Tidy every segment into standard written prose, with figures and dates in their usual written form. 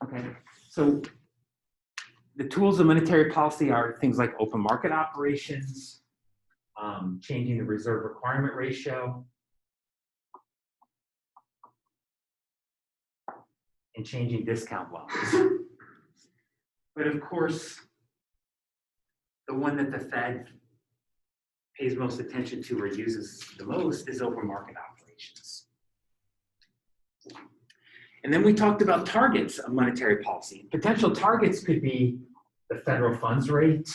Okay, so the tools of monetary policy are things like open market operations, changing the reserve requirement ratio, and changing discount levels. But of course, the one that the Fed pays most attention to or uses the most is open market operations. And then we talked about targets of monetary policy. Potential targets could be the federal funds rate,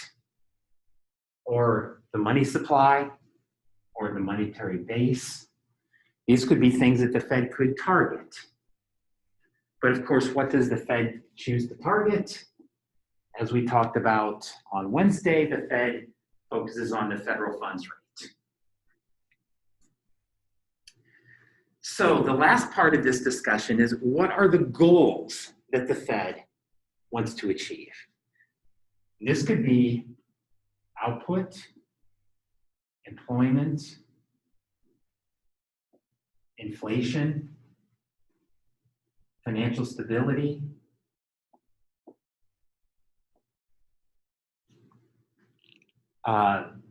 or the money supply, or the monetary base. These could be things that the Fed could target. But of course, what does the Fed choose to target? As we talked about on Wednesday, the Fed focuses on the federal funds rate. So the last part of this discussion is, what are the goals that the Fed wants to achieve? This could be output, employment, inflation, financial stability,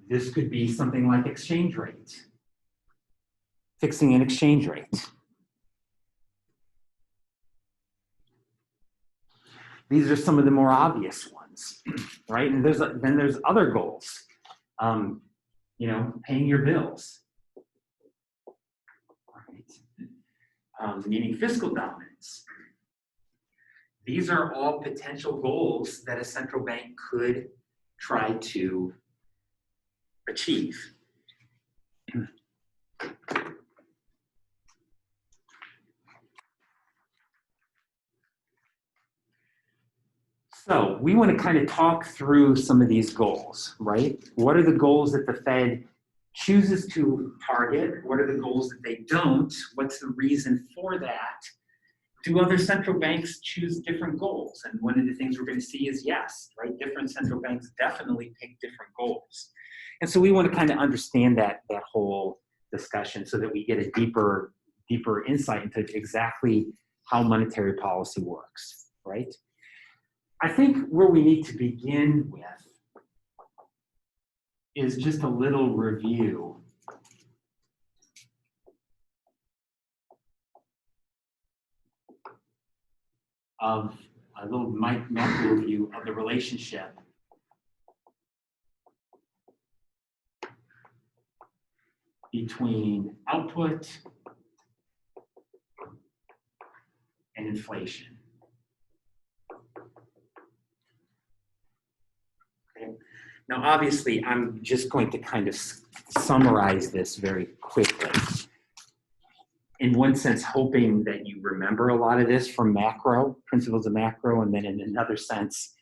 this could be something like exchange rate, fixing an exchange rate. These are some of the more obvious ones, right? And then there's other goals, you know, paying your bills, right? Meaning fiscal dominance. These are all potential goals that a central bank could try to achieve. So we want to kind of talk through some of these goals, right? What are the goals that the Fed chooses to target? What are the goals that they don't? What's the reason for that? Do other central banks choose different goals? And one of the things we're going to see is yes, right? Different central banks definitely pick different goals. And so we want to kind of understand that whole discussion so that we get a deeper insight into exactly how monetary policy works, right? I think where we need to begin with is just a little review of a little macro review of the relationship between output and inflation. Okay. Now, obviously, I'm just going to kind of summarize this very quickly. In one sense, hoping that you remember a lot of this from macro, principles of macro, and then in another sense,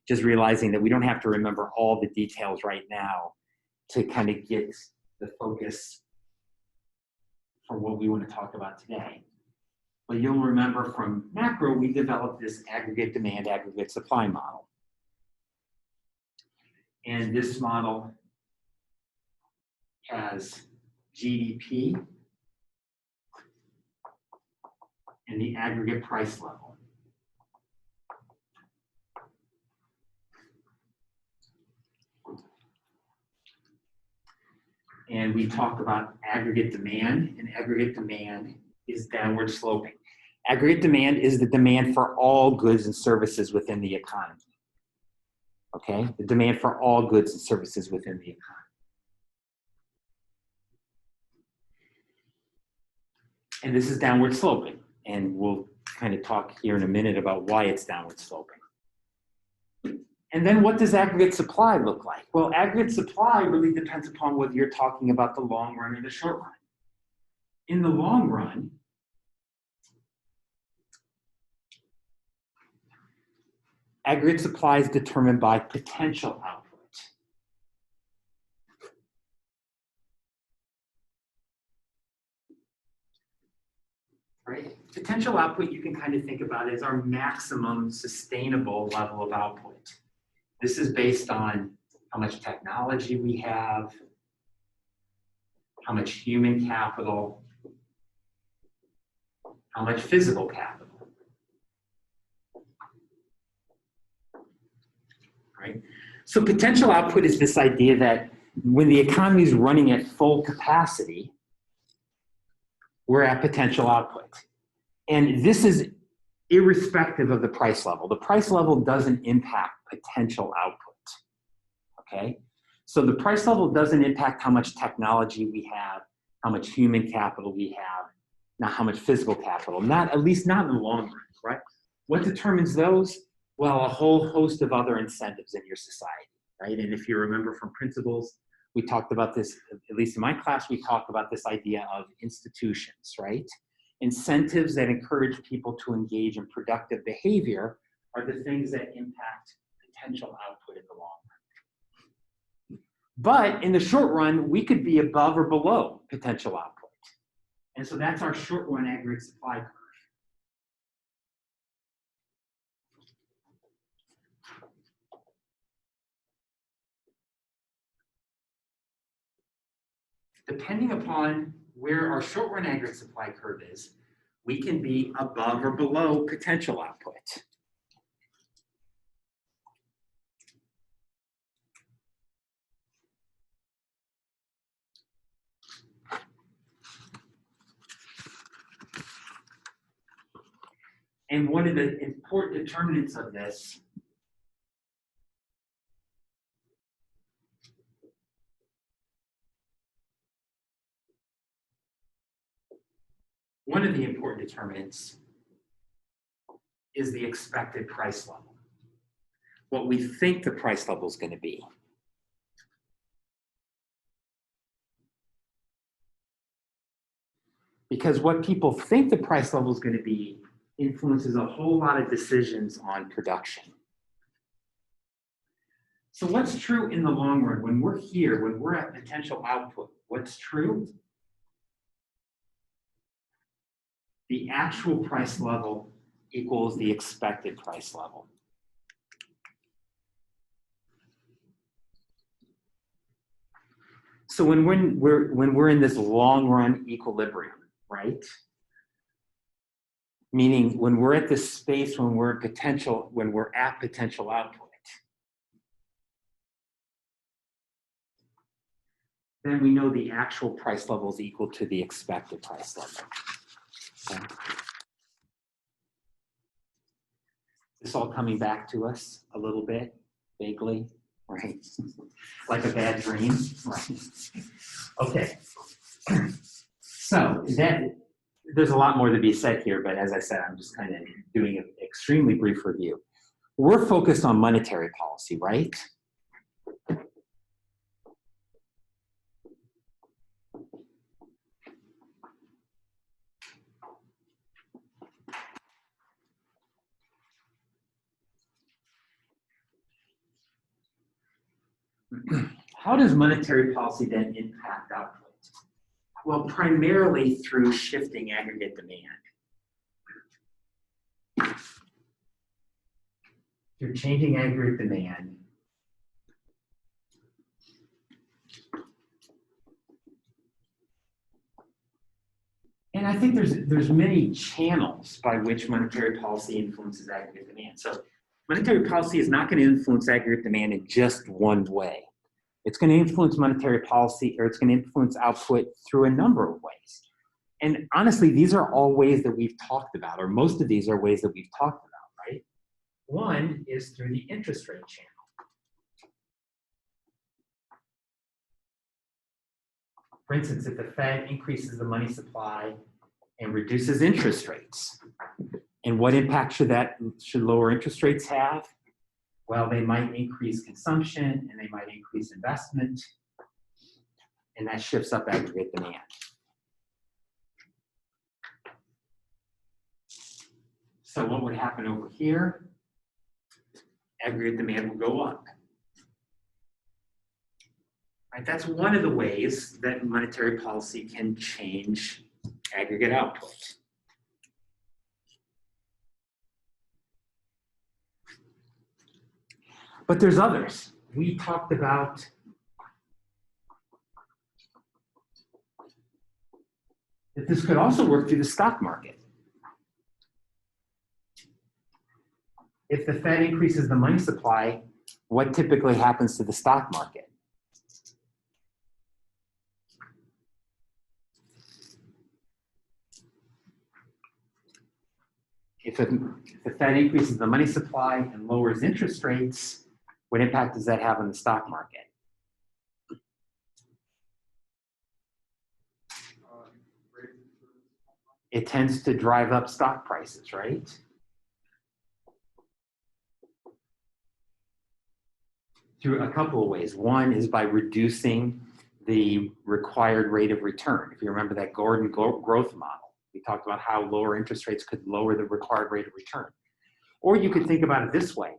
just realizing that we don't have to remember all the details right now to kind of get the focus for what we want to talk about today. But you'll remember from macro, we developed this aggregate demand, aggregate supply model. And this model has GDP and the aggregate price level. And we talk about aggregate demand, and aggregate demand is downward sloping. Aggregate demand is the demand for all goods and services within the economy. Okay, the demand for all goods and services within the economy. And this is downward sloping, and we'll kind of talk here in a minute about why it's downward sloping. And then what does aggregate supply look like? Well, aggregate supply really depends upon whether you're talking about the long run or the short run. In the long run, aggregate supply is determined by potential output. Right? Potential output you can kind of think about as our maximum sustainable level of output. This is based on how much technology we have, how much human capital, how much physical capital. right? So potential output is this idea that when the economy is running at full capacity, we're at potential output. And this is irrespective of the price level. The price level doesn't impact potential output, okay? So the price level doesn't impact how much technology we have, how much human capital we have, not how much physical capital, at least not in the long run, right? What determines those? Well, a whole host of other incentives in your society, right? And if you remember from principles, we talked about this, at least in my class, we talked about this idea of institutions, right? Incentives that encourage people to engage in productive behavior are the things that impact potential output in the long run. But in the short run, we could be above or below potential output. And so that's our short run aggregate supply curve. Depending upon where our short run aggregate supply curve is, we can be above or below potential output. And one of the important determinants of this is the expected price level, what we think the price level is going to be. Because what people think the price level is going to be influences a whole lot of decisions on production. So what's true in the long run? When we're here, when we're at potential output, what's true? The actual price level equals the expected price level. So when we're in this long run equilibrium, right? Meaning when we're at this space when we're at potential output, then we know the actual price level is equal to the expected price level. Okay. This all coming back to us a little bit, vaguely, right? Like a bad dream, right? Okay. So there's a lot more to be said here, but as I said, I'm just kind of doing an extremely brief review. We're focused on monetary policy, right? How does monetary policy then impact output? Well, primarily through shifting aggregate demand. Through changing aggregate demand, and I think there's many channels by which monetary policy influences aggregate demand. So monetary policy is not going to influence aggregate demand in just one way. It's going to influence monetary policy, or it's going to influence output through a number of ways. And honestly, these are all ways that we've talked about, or most of these are ways that we've talked about, right? One is through the interest rate channel. For instance, if the Fed increases the money supply and reduces interest rates, and what impact should lower interest rates have? Well, they might increase consumption and they might increase investment, and that shifts up aggregate demand. So what would happen over here? Aggregate demand will go up. Right, that's one of the ways that monetary policy can change aggregate output. But there's others. We talked about that this could also work through the stock market. If the Fed increases the money supply, what typically happens to the stock market? If the Fed increases the money supply and lowers interest rates, what impact does that have on the stock market? It tends to drive up stock prices, right? Through a couple of ways. One is by reducing the required rate of return. If you remember that Gordon growth model, we talked about how lower interest rates could lower the required rate of return. Or you could think about it this way,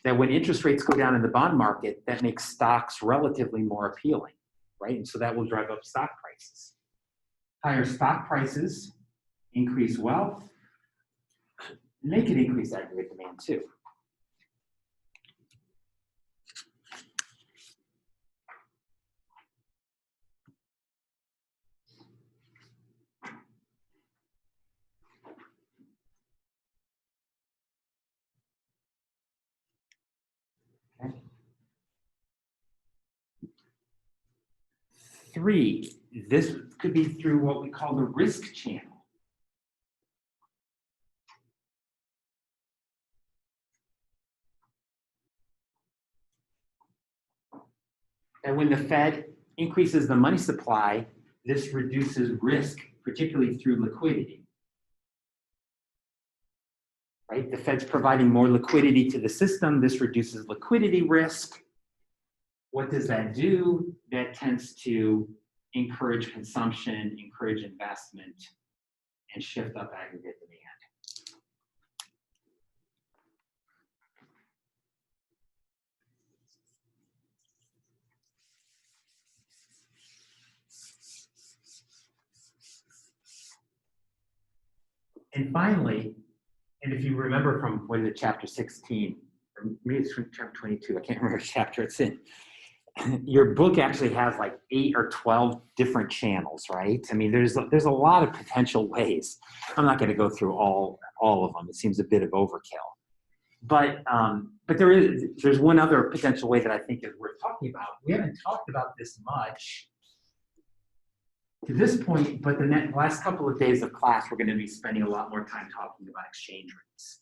that when interest rates go down in the bond market, that makes stocks relatively more appealing, right? And so that will drive up stock prices. Higher stock prices increase wealth, and they can increase aggregate demand too. Okay. 3, this could be through what we call the risk channel. And when the Fed increases the money supply, this reduces risk, particularly through liquidity. Right? The Fed's providing more liquidity to the system. This reduces liquidity risk. What does that do? That tends to encourage consumption, encourage investment, and shift up aggregate demand. And finally, and if you remember from what is it, chapter 16, or maybe it's from chapter 22, I can't remember which chapter it's in. Your book actually has like 8 or 12 different channels, right? I mean, there's a lot of potential ways. I'm not going to go through all of them. It seems a bit of overkill. But there's one other potential way that I think is worth talking about. We haven't talked about this much to this point, but the last couple of days of class, we're going to be spending a lot more time talking about exchange rates.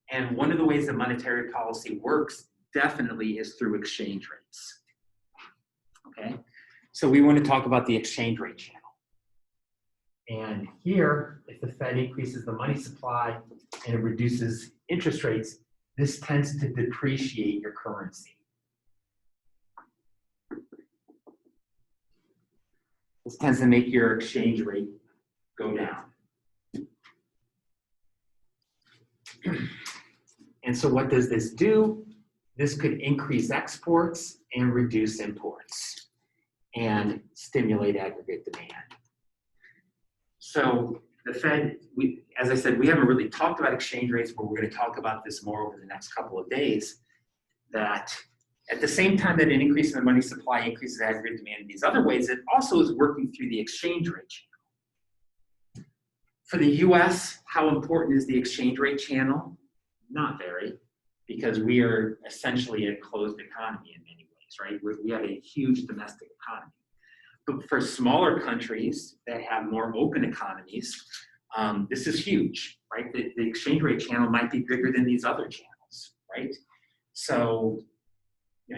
And one of the ways that monetary policy works definitely is through exchange rates. Okay, so we want to talk about the exchange rate channel. And here, if the Fed increases the money supply and it reduces interest rates, this tends to depreciate your currency. This tends to make your exchange rate go down. And so what does this do? This could increase exports and reduce imports and stimulate aggregate demand. So the Fed, as I said, we haven't really talked about exchange rates, but we're going to talk about this more over the next couple of days, that at the same time that an increase in the money supply increases aggregate demand in these other ways, it also is working through the exchange rate channel. For the US, how important is the exchange rate channel? Not very, because we are essentially a closed economy in many ways, right? We have a huge domestic economy. But for smaller countries that have more open economies, this is huge, right? The exchange rate channel might be bigger than these other channels, right? So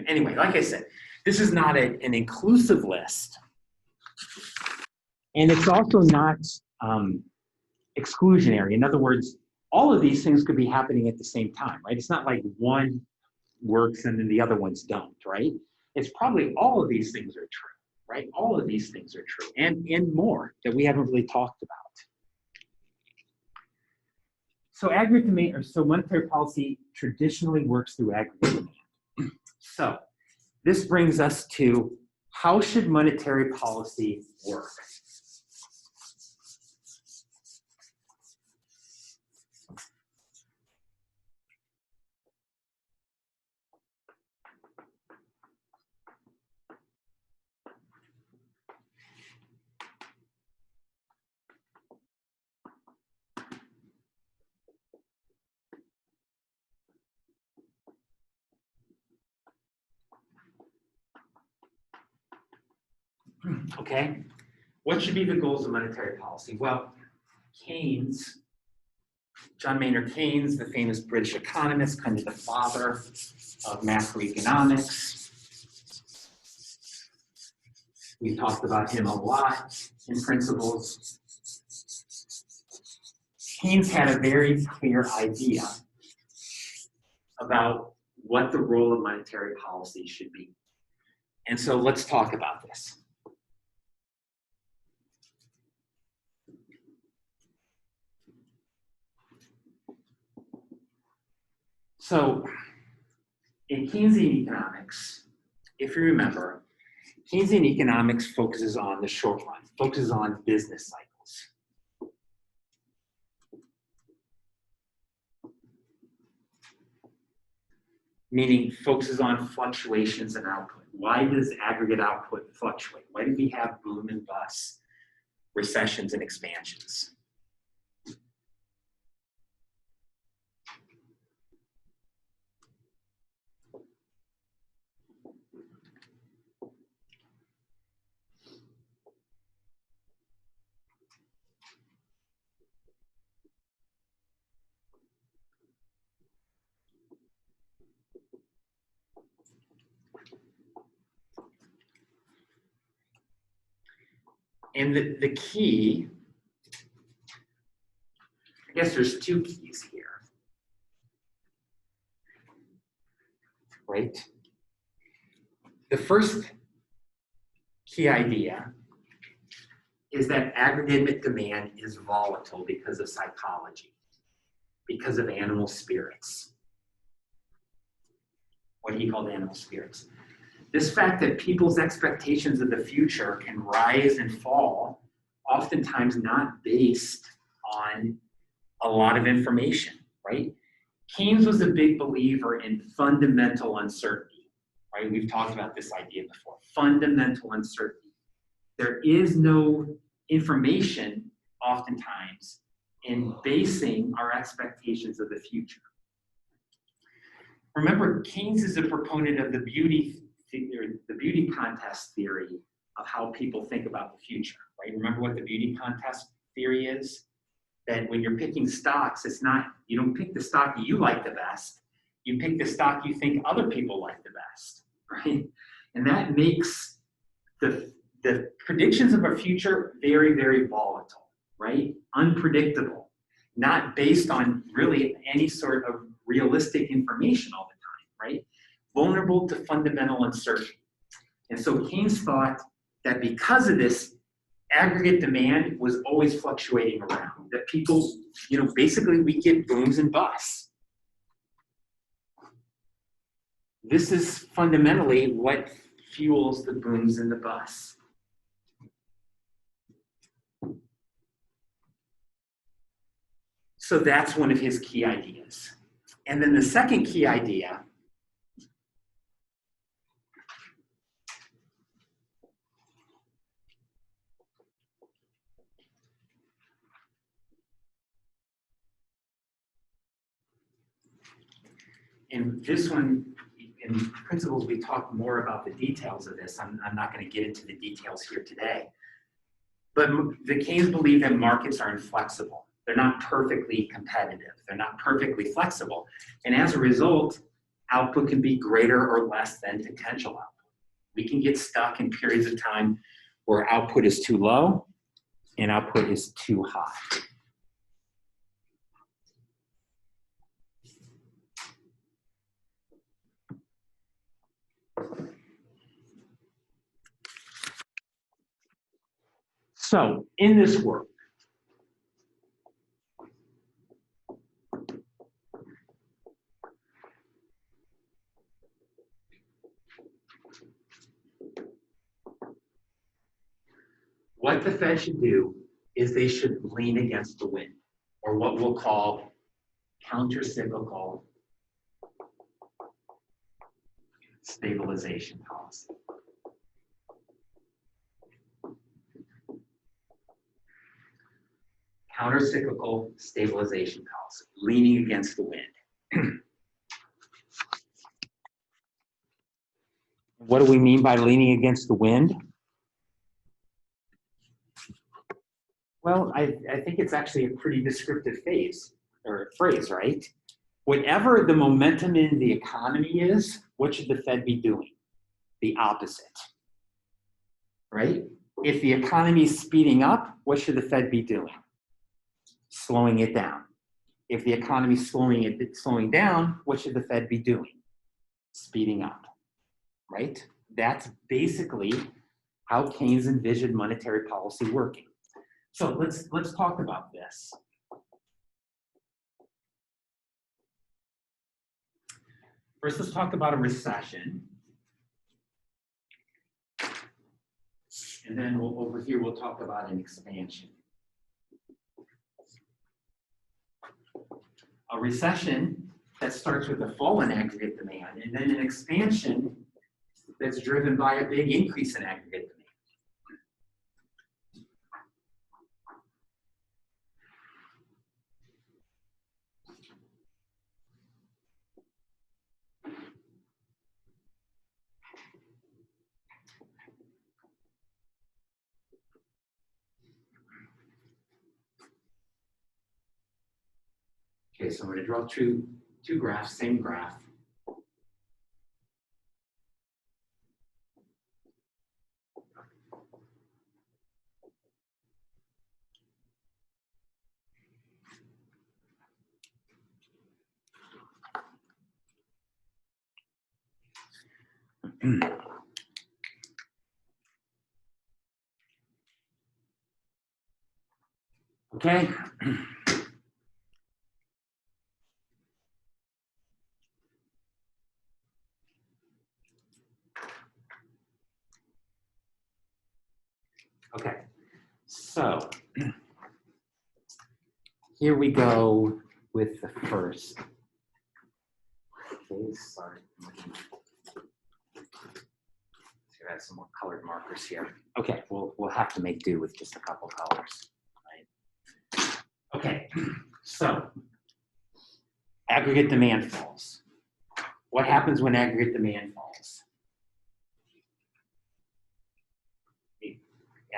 anyway, like I said, this is not an inclusive list. And it's also not exclusionary. In other words, all of these things could be happening at the same time, right? It's not like one works and then the other ones don't, right? It's probably all of these things are true, right? All of these things are true and more that we haven't really talked about. So aggregate demand, or so monetary policy traditionally works through aggregate demand. So this brings us to how should monetary policy work? Okay? What should be the goals of monetary policy? Well, Keynes, John Maynard Keynes, the famous British economist, kind of the father of macroeconomics. We talked about him a lot in Principles. Keynes had a very clear idea about what the role of monetary policy should be. And so let's talk about this. So in Keynesian economics, if you remember, Keynesian economics focuses on the short run, focuses on business cycles. Meaning focuses on fluctuations in output. Why does aggregate output fluctuate? Why do we have boom and bust, recessions and expansions? And the key, I guess there's two keys here, right? The first key idea is that aggregate demand is volatile because of psychology, because of animal spirits. What he called animal spirits. This fact that people's expectations of the future can rise and fall, oftentimes not based on a lot of information, right? Keynes was a big believer in fundamental uncertainty, right? We've talked about this idea before, fundamental uncertainty. There is no information, oftentimes, in basing our expectations of the future. Remember, Keynes is a proponent of the beauty contest theory of how people think about the future, right? Remember what the beauty contest theory is? That when you're picking stocks, it's not, you don't pick the stock you like the best, you pick the stock you think other people like the best, right? And that makes the predictions of our future very, very volatile, right? Unpredictable, not based on really any sort of realistic information all the time, right? Vulnerable to fundamental uncertainty. And so Keynes thought that because of this, aggregate demand was always fluctuating around, that people, basically we get booms and busts. This is fundamentally what fuels the booms and the busts. So that's one of his key ideas. And then the second key idea and this one, in Principles, we talk more about the details of this. I'm not going to get into the details here today. But the Keynes believe that markets are inflexible. They're not perfectly competitive. They're not perfectly flexible. And as a result, output can be greater or less than potential output. We can get stuck in periods of time where output is too low and output is too high. So in this work, what the Fed should do is they should lean against the wind, or what we'll call counter-cyclical stabilization policy. Counter-cyclical stabilization policy, leaning against the wind. What do we mean by leaning against the wind? Well, I think it's actually a pretty descriptive phrase, right? Whatever the momentum in the economy is, what should the Fed be doing? The opposite, right? If the economy is speeding up, what should the Fed be doing? Slowing it down. If the economy is slowing down, what should the Fed be doing? Speeding up, right? That's basically how Keynes envisioned monetary policy working. So let's talk about this. First, let's talk about a recession. And then over here, we'll talk about an expansion. A recession that starts with a fall in aggregate demand, and then an expansion that's driven by a big increase in aggregate demand. Okay, so I'm going to draw two graphs, same graph. Okay. Okay, so here we go with the first. Okay, sorry. I have some more colored markers here. Okay, we'll have to make do with just a couple colors. Right? Okay, so aggregate demand falls. What happens when aggregate demand falls?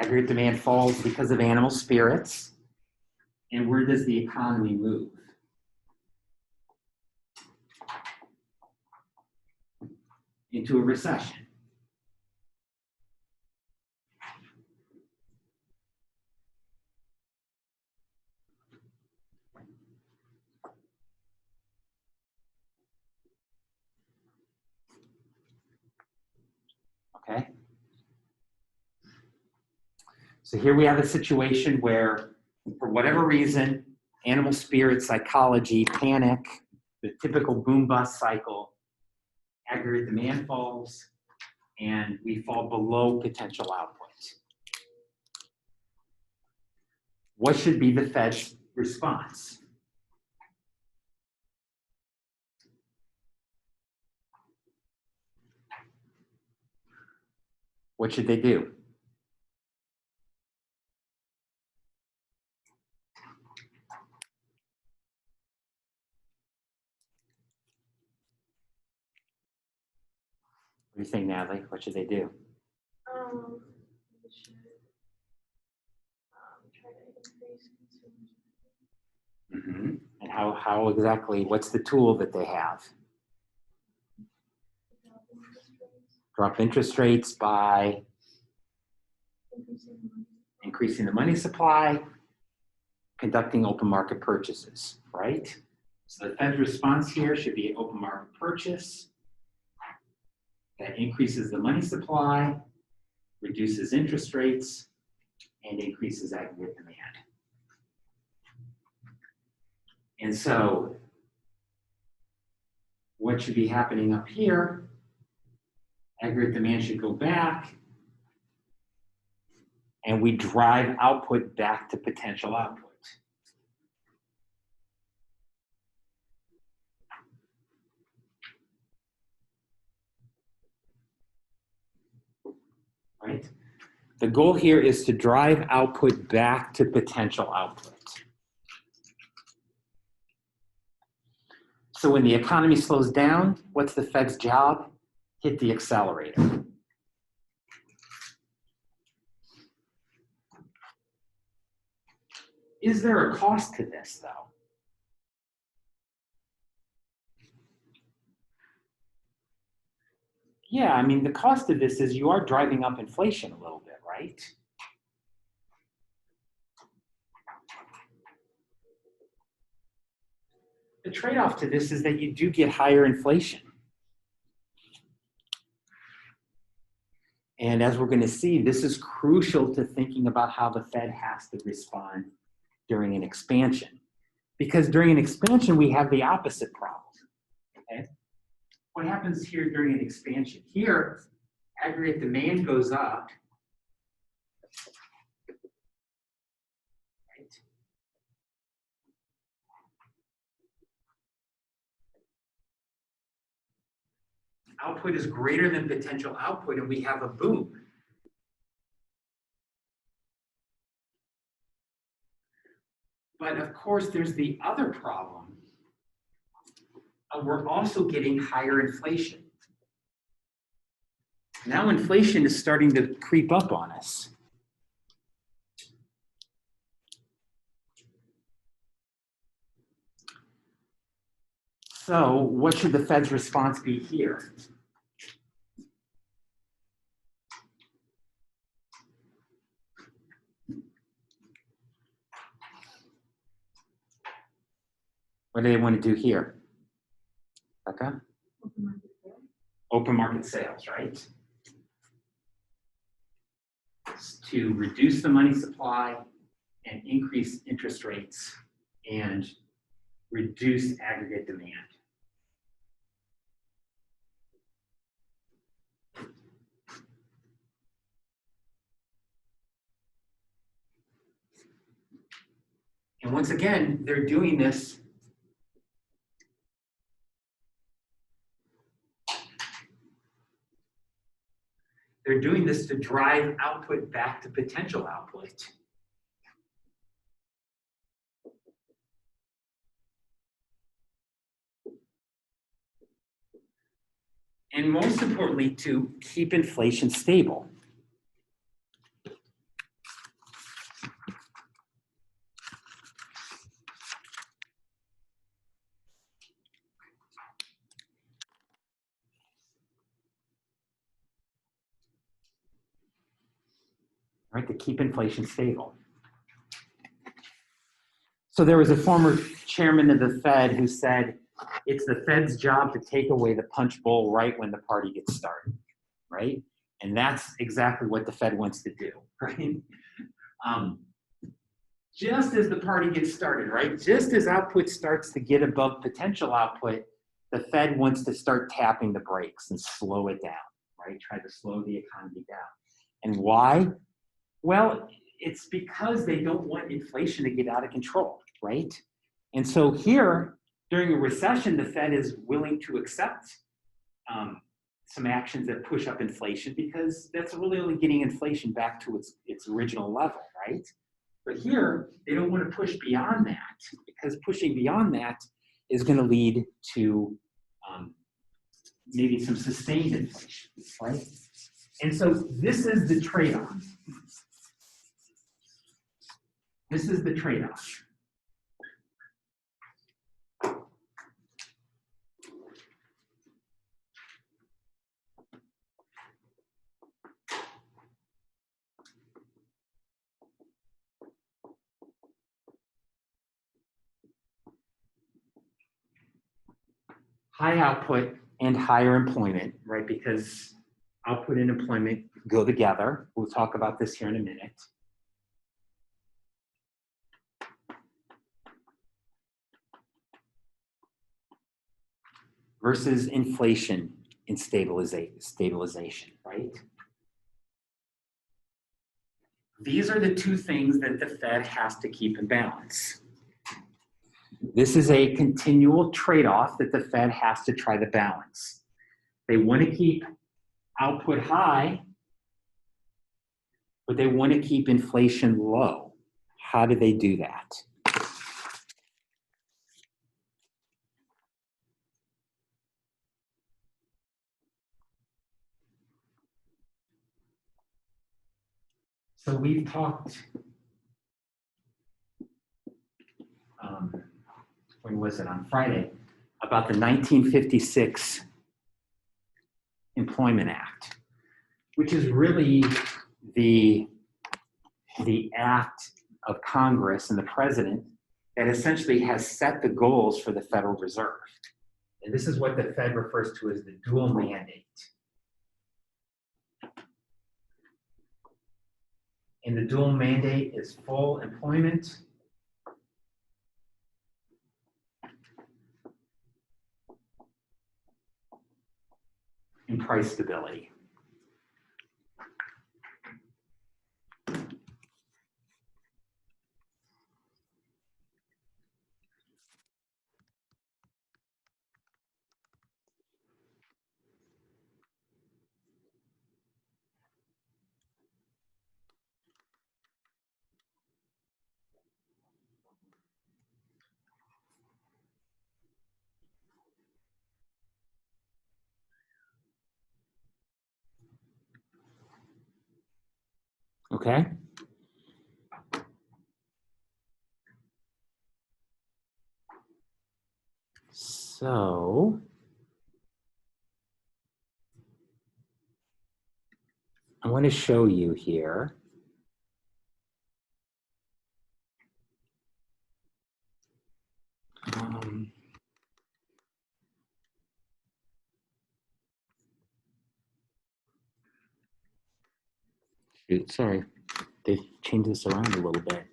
Aggregate demand falls because of animal spirits. And where does the economy move? Into a recession. Okay. So here we have a situation where, for whatever reason, animal spirit, psychology, panic, the typical boom-bust cycle, aggregate demand falls, and we fall below potential output. What should be the Fed's response? What should they do? What do you think, Natalie? What should they do? We should try to increase consumer spending. And how exactly, what's the tool that they have? Drop interest rates by increasing the money supply, conducting open market purchases, right? So the Fed's response here should be open market purchase that increases the money supply, reduces interest rates, and increases aggregate demand. And so what should be happening up here? Aggregate demand should go back, and we drive output back to potential output. Right? The goal here is to drive output back to potential output. So when the economy slows down, what's the Fed's job? Hit the accelerator. Is there a cost to this, though? Yeah, I mean, the cost of this is you are driving up inflation a little bit, right? The trade-off to this is that you do get higher inflation. And as we're going to see, this is crucial to thinking about how the Fed has to respond during an expansion. Because during an expansion, we have the opposite problem. Okay? What happens here during an expansion? Here, aggregate demand goes up. Right? Output is greater than potential output, and we have a boom. But of course, there's the other problem. We're also getting higher inflation. Now inflation is starting to creep up on us. So what should the Fed's response be here? What do they want to do here? Okay. Open market sales, right? It's to reduce the money supply and increase interest rates and reduce aggregate demand. And once again, they're doing this to drive output back to potential output. And most importantly, to keep inflation stable. Right, to keep inflation stable. So there was a former chairman of the Fed who said, it's the Fed's job to take away the punch bowl right when the party gets started, right? And that's exactly what the Fed wants to do, right? Just as the party gets started, right? Just as output starts to get above potential output, the Fed wants to start tapping the brakes and slow it down, right? Try to slow the economy down. And why? Well, it's because they don't want inflation to get out of control, right? And so here, during a recession, the Fed is willing to accept some actions that push up inflation because that's really only getting inflation back to its original level, right? But here, they don't want to push beyond that because pushing beyond that is going to lead to maybe some sustained inflation, right? And so this is the trade-off. This is the trade-off. High output and higher employment, right? Because output and employment go together. We'll talk about this here in a minute. Versus inflation and stabilization, right? These are the two things that the Fed has to keep in balance. This is a continual trade-off that the Fed has to try to balance. They want to keep output high, but they want to keep inflation low. How do they do that? So we've talked when was it, on Friday, about the 1956 Employment Act, which is really the act of Congress and the president that essentially has set the goals for the Federal Reserve. And this is what the Fed refers to as the dual mandate. And the dual mandate is full employment and price stability. Okay? So, I want to show you here. Shoot, sorry, they've changed this around a little bit.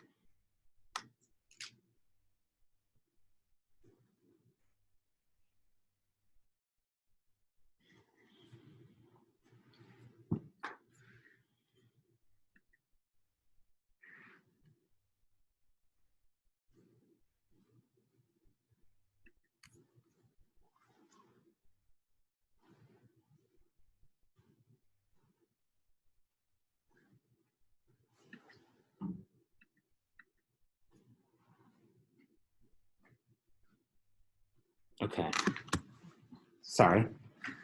Okay, sorry.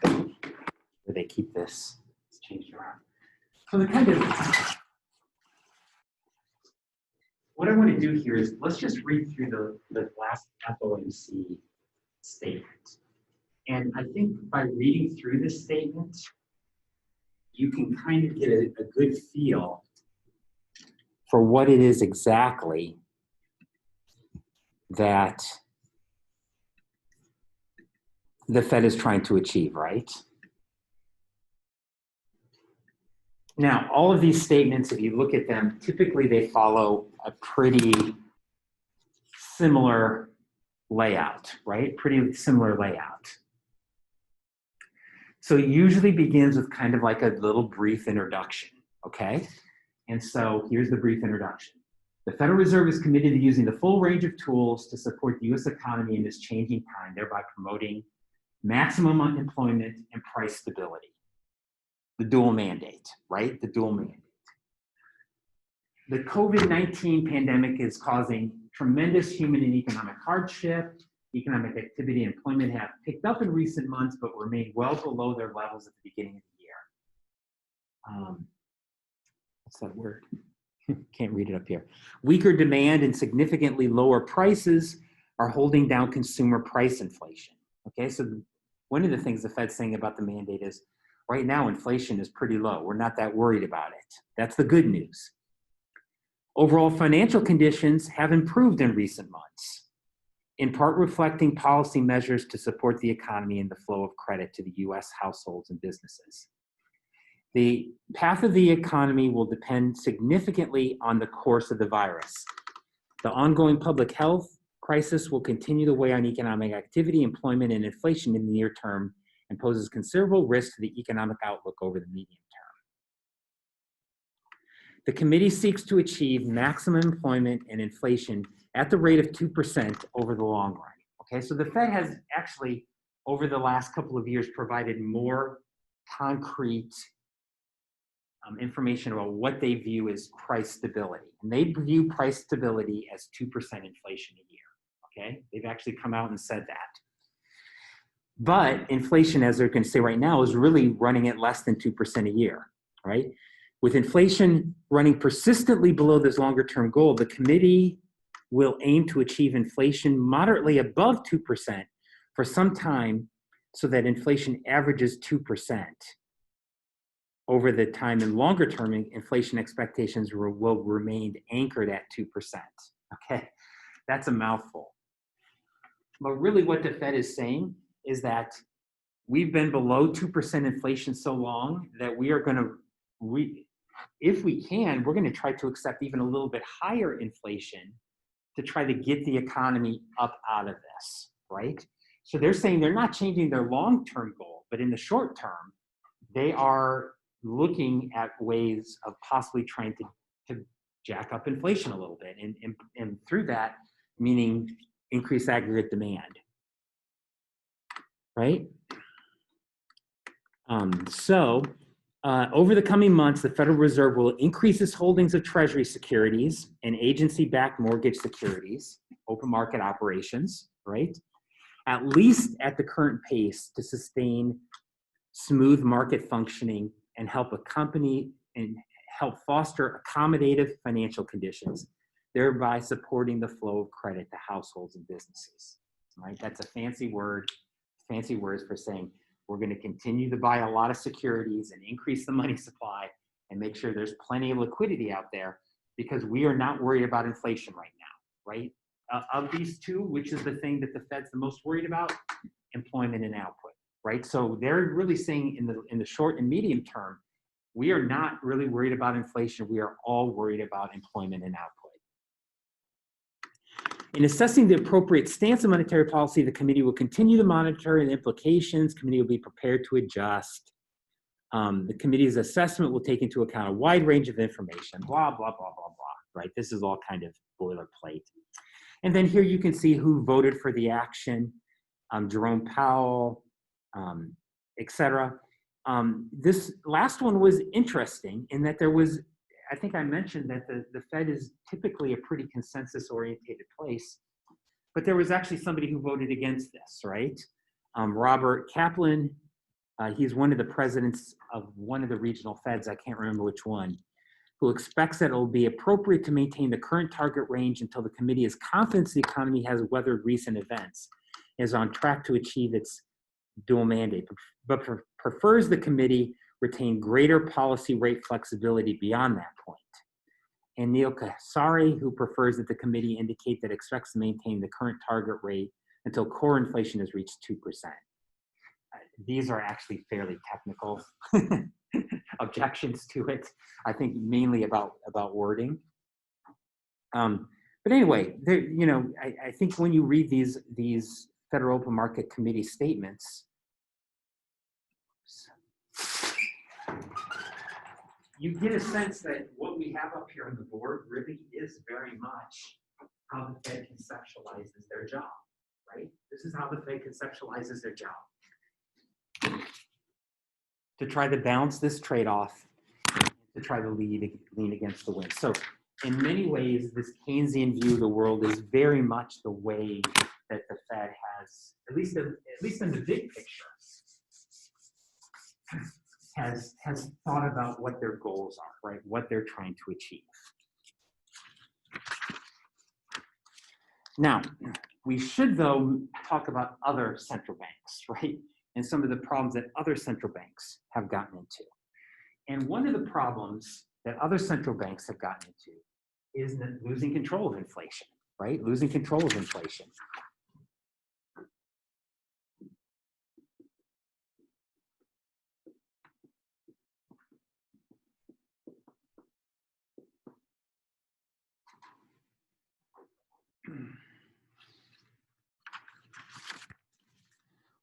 Where they keep this, it's changed around. So the kind of, what I want to do here is, let's just read through the last FOMC statement. And I think by reading through this statement, you can kind of get a good feel for what it is exactly that the Fed is trying to achieve, right? Now, all of these statements, if you look at them, typically they follow a pretty similar layout, right? Pretty similar layout. So it usually begins with kind of like a little brief introduction, okay? And so here's the brief introduction. The Federal Reserve is committed to using the full range of tools to support the US economy in this changing time, thereby promoting maximum employment and price stability. The dual mandate, right? The dual mandate. The COVID-19 pandemic is causing tremendous human and economic hardship. Economic activity and employment have picked up in recent months, but remain well below their levels at the beginning of the year. What's that word? Can't read it up here. Weaker demand and significantly lower prices are holding down consumer price inflation. Okay, so one of the things the Fed's saying about the mandate is, right now inflation is pretty low. We're not that worried about it. That's the good news. Overall financial conditions have improved in recent months, in part reflecting policy measures to support the economy and the flow of credit to the US households and businesses. The path of the economy will depend significantly on the course of the virus. The ongoing public health crisis will continue to weigh on economic activity, employment, and inflation in the near term and poses considerable risk to the economic outlook over the medium term. The committee seeks to achieve maximum employment and inflation at the rate of 2% over the long run. Okay, so the Fed has actually, over the last couple of years, provided more concrete information about what they view as price stability. And they view price stability as 2% inflation a year. Okay, they've actually come out and said that. But inflation, as they're going to say right now, is really running at less than 2% a year, right? With inflation running persistently below this longer term goal, the committee will aim to achieve inflation moderately above 2% for some time so that inflation averages 2%. Over the time and longer term, inflation expectations will remain anchored at 2%. Okay, that's a mouthful. But really what the Fed is saying is that we've been below 2% inflation so long that we are going to, if we can, we're going to try to accept even a little bit higher inflation to try to get the economy up out of this, right? So they're saying they're not changing their long-term goal, but in the short term, they are looking at ways of possibly trying to jack up inflation a little bit, and through that, meaning increase aggregate demand, right? Over the coming months, the Federal Reserve will increase its holdings of Treasury securities and agency-backed mortgage securities, open market operations, right? At least at the current pace to sustain smooth market functioning and help accompany and help foster accommodative financial conditions, thereby supporting the flow of credit to households and businesses, right? That's a fancy words for saying we're going to continue to buy a lot of securities and increase the money supply and make sure there's plenty of liquidity out there because we are not worried about inflation right now, right? Of these two, which is the thing that the Fed's the most worried about? Employment and output, right? So they're really saying in the short and medium term, we are not really worried about inflation. We are all worried about employment and output. In assessing the appropriate stance of monetary policy, the committee will continue to monitor the implications. Committee will be prepared to adjust. The committee's assessment will take into account a wide range of information, blah, blah, blah, blah, blah, right? This is all kind of boilerplate. And then here you can see who voted for the action, Jerome Powell, etc. This last one was interesting in that there was, I think I mentioned that the Fed is typically a pretty consensus-oriented place, but there was actually somebody who voted against this, right? Robert Kaplan, he's one of the presidents of one of the regional Feds, I can't remember which one, who expects that it will be appropriate to maintain the current target range until the committee is confident the economy has weathered recent events, is on track to achieve its dual mandate, but prefers the committee retain greater policy rate flexibility beyond that point. And Neil Kasari, who prefers that the committee indicate that it expects to maintain the current target rate until core inflation has reached 2%. These are actually fairly technical objections to it, I think mainly about wording. But anyway, you know, I think when you read these Federal Open Market Committee statements, you get a sense that what we have up here on the board really is very much how the Fed conceptualizes their job, right? This is how the Fed conceptualizes their job. To try to balance this trade-off, to try to lean against the wind. So in many ways, this Keynesian view of the world is very much the way that the Fed has, at least in the big picture, has thought about what their goals are, right? What they're trying to achieve. Now, we should, though, talk about other central banks, right? And some of the problems that other central banks have gotten into. And one of the problems that other central banks have gotten into is losing control of inflation, right? Losing control of inflation.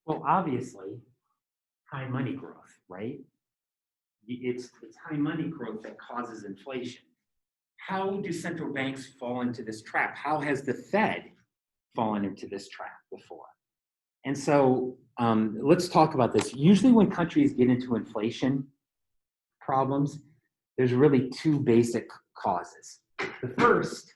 Well, obviously, high money growth, right? It's high money growth that causes inflation. How do central banks fall into this trap? How has the Fed fallen into this trap before? And so let's talk about this. Usually when countries get into inflation problems, there's really two basic causes. The first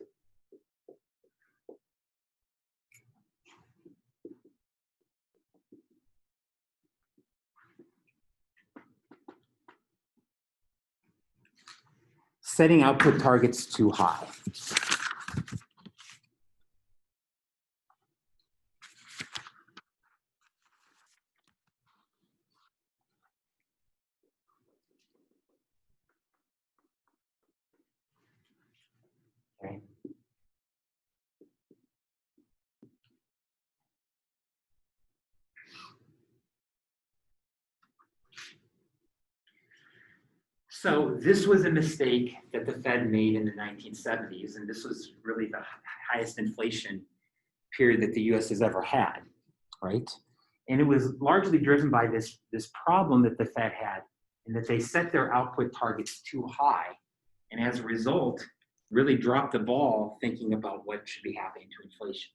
setting output targets too high. So this was a mistake that the Fed made in the 1970s, and this was really the highest inflation period that the US has ever had, right? And it was largely driven by this problem that the Fed had, in that they set their output targets too high, and as a result, really dropped the ball thinking about what should be happening to inflation.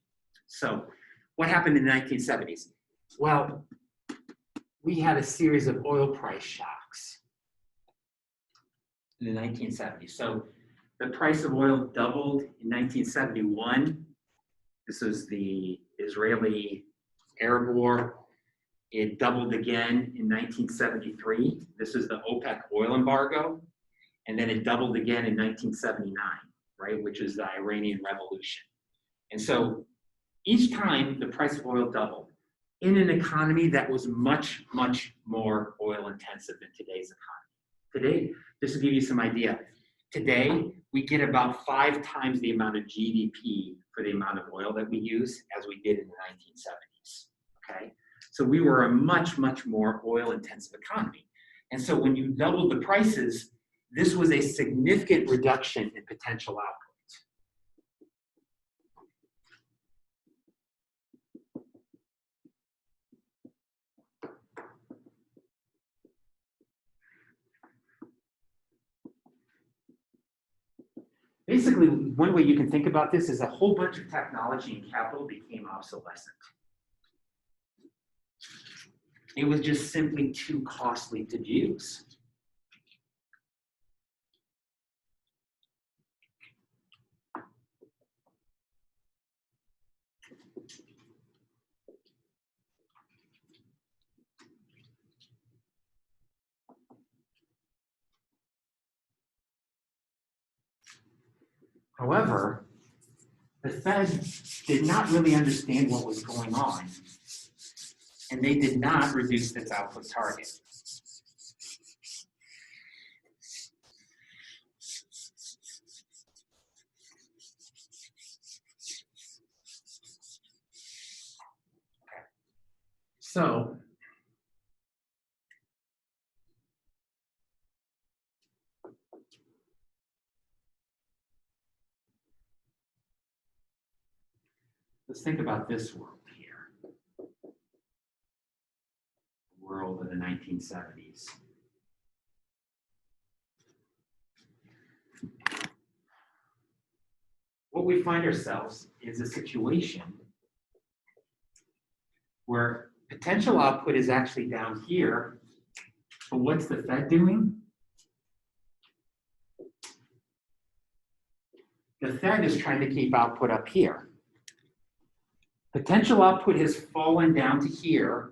So what happened in the 1970s? Well, we had a series of oil price shocks in the 1970s. So the price of oil doubled in 1971. This was the Israeli-Arab War. It doubled again in 1973. This is the OPEC oil embargo. And then it doubled again in 1979, right, which is the Iranian Revolution. And so each time the price of oil doubled in an economy that was much, much more oil intensive than today's economy. Today, just to give you some idea, today we get about 5 times the amount of GDP for the amount of oil that we use as we did in the 1970s, okay? So we were a much, much more oil intensive economy. And so when you doubled the prices, this was a significant reduction in potential output. Basically, one way you can think about this is a whole bunch of technology and capital became obsolescent. It was just simply too costly to use. However, the Fed did not really understand what was going on, and they did not reduce its output target. Okay. So, let's think about this world here. The world of the 1970s. What we find ourselves is a situation where potential output is actually down here, but what's the Fed doing? The Fed is trying to keep output up here. Potential output has fallen down to here,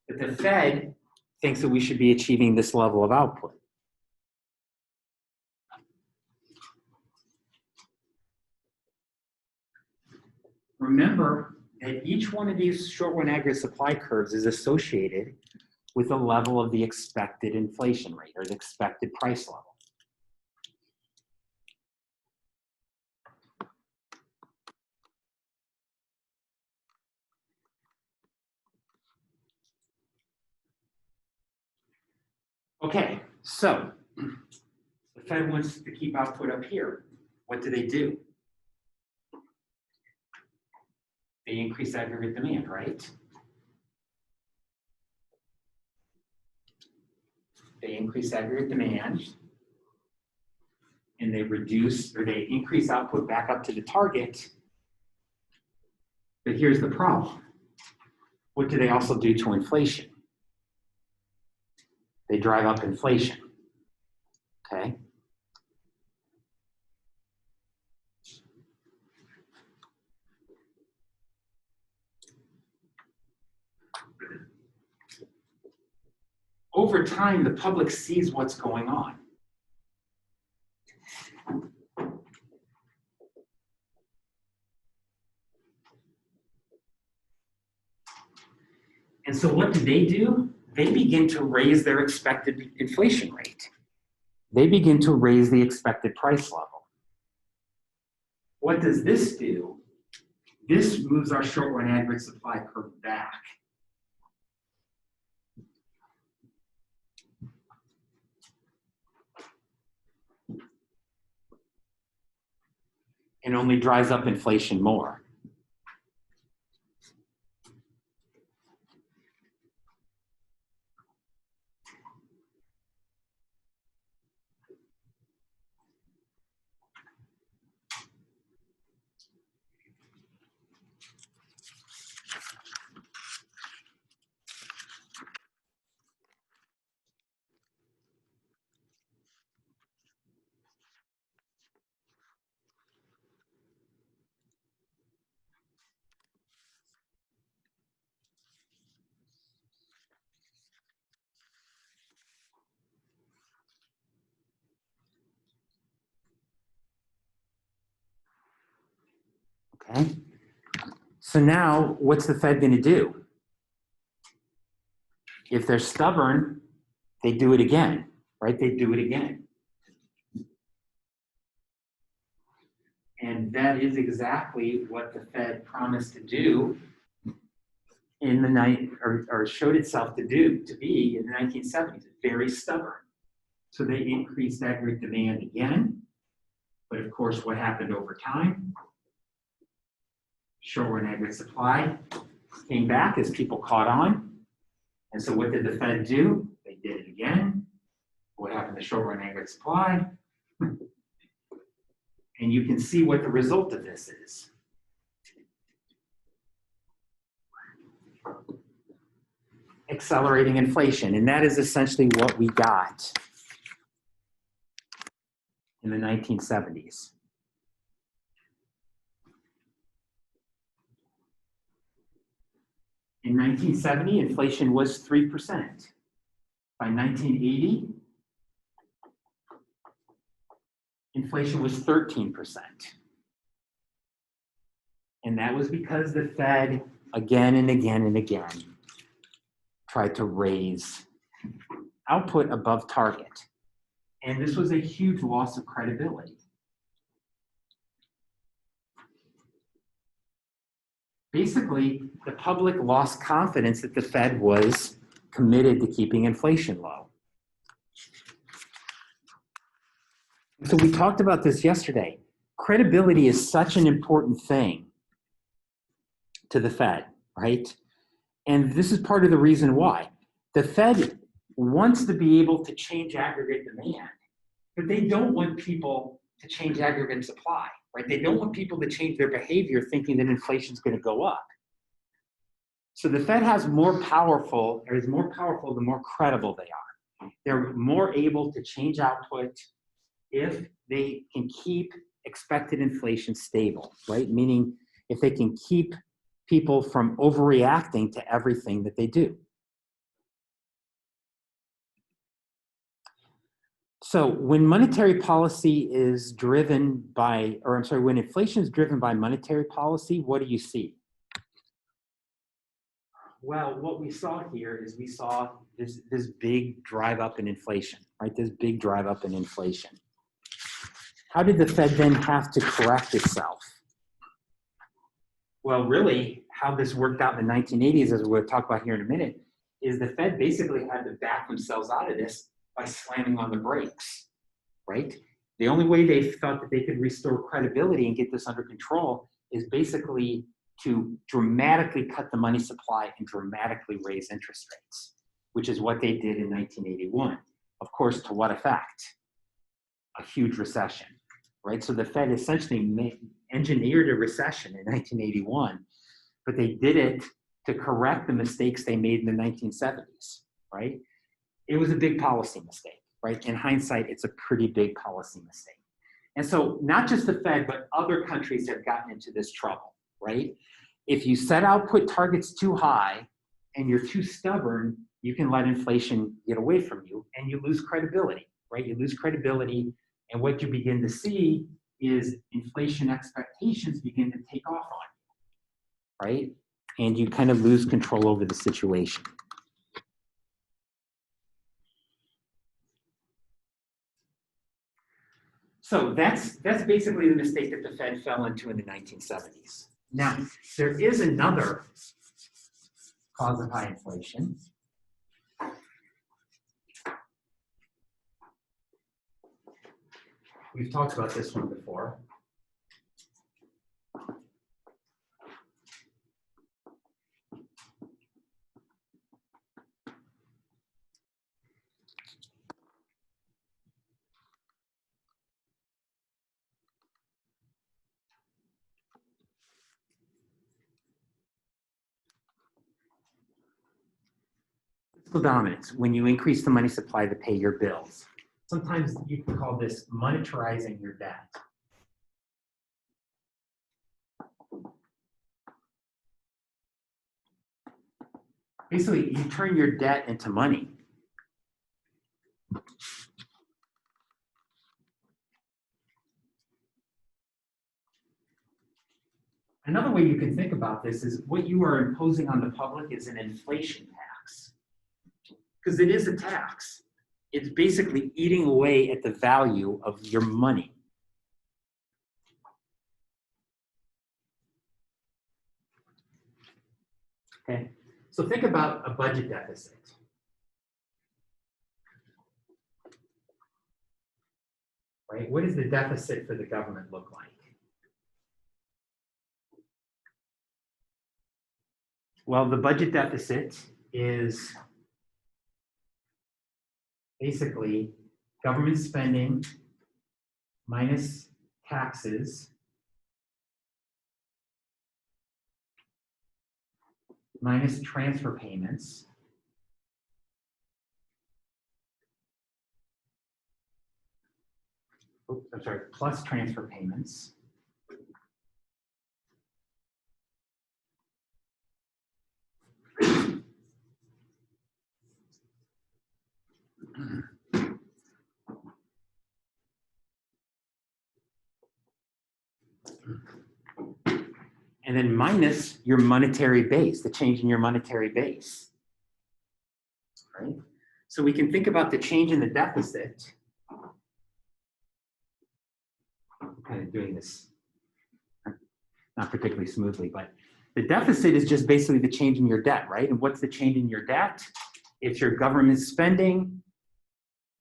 but the Fed thinks that we should be achieving this level of output. Remember that each one of these short run aggregate supply curves is associated with a level of the expected inflation rate or the expected price level. Okay, so the Fed wants to keep output up here. What do? They increase aggregate demand, right? They increase aggregate demand, and they reduce, or they increase output back up to the target. But here's the problem. What do they also do to inflation? They drive up inflation, okay? Over time, the public sees what's going on. And so what do? They begin to raise their expected inflation rate. They begin to raise the expected price level. What does this do? This moves our short run aggregate supply curve back. and only drives up inflation more. Okay. So now what's the Fed going to do? If they're stubborn, they do it again, right? They do it again. And that is exactly what the Fed promised to do in the night, or showed itself to be in the 1970s. Very stubborn. So they increased aggregate demand again. But of course, what happened over time? Short-run aggregate supply came back as people caught on. And so what did the Fed do? They did it again. What happened to short-run aggregate supply? And you can see what the result of this is. Accelerating inflation. And that is essentially what we got in the 1970s. In 1970, inflation was 3%. By 1980, inflation was 13%. And that was because the Fed, again and again and again, tried to raise output above target. And this was a huge loss of credibility. Basically, the public lost confidence that the Fed was committed to keeping inflation low. So we talked about this yesterday. Credibility is such an important thing to the Fed, right? And this is part of the reason why. The Fed wants to be able to change aggregate demand, but they don't want people to change aggregate supply, right? They don't want people to change their behavior thinking that inflation is going to go up. So the Fed is more powerful the more credible they are. They're more able to change output if they can keep expected inflation stable, right? Meaning if they can keep people from overreacting to everything that they do. So when monetary policy is driven by, when inflation is driven by monetary policy, what do you see? Well, what we saw here is we saw this big drive up in inflation, right? This big drive up in inflation. How did the Fed then have to correct itself? Well, really, how this worked out in the 1980s, as we'll talk about here in a minute, is the Fed basically had to back themselves out of this by slamming on the brakes, right? The only way they thought that they could restore credibility and get this under control is basically to dramatically cut the money supply and dramatically raise interest rates, which is what they did in 1981. Of course, to what effect? A huge recession, right? So the Fed essentially engineered a recession in 1981, but they did it to correct the mistakes they made in the 1970s, right? It was a big policy mistake, right? In hindsight, it's a pretty big policy mistake. And so not just the Fed, but other countries have gotten into this trouble, right? If you set output targets too high and you're too stubborn, you can let inflation get away from you and you lose credibility, right? You lose credibility, and what you begin to see is inflation expectations begin to take off on you, right? And you kind of lose control over the situation. So that's basically the mistake that the Fed fell into in the 1970s. Now, there is another cause of high inflation. We've talked about this one before. Fiscal dominance, when you increase the money supply to pay your bills. Sometimes you can call this monetarizing your debt. Basically, you turn your debt into money. Another way you can think about this is what you are imposing on the public is an inflation tax. Because it is a tax. It's basically eating away at the value of your money. Okay, so think about a budget deficit. Right, what does the deficit for the government look like? Well, the budget deficit is basically government spending minus taxes minus transfer payments plus transfer payments and then minus your monetary base, the change in your monetary base, right? So we can think about the change in the deficit. I'm kind of doing this not particularly smoothly, but the deficit is just basically the change in your debt, right? And what's the change in your debt? It's your government spending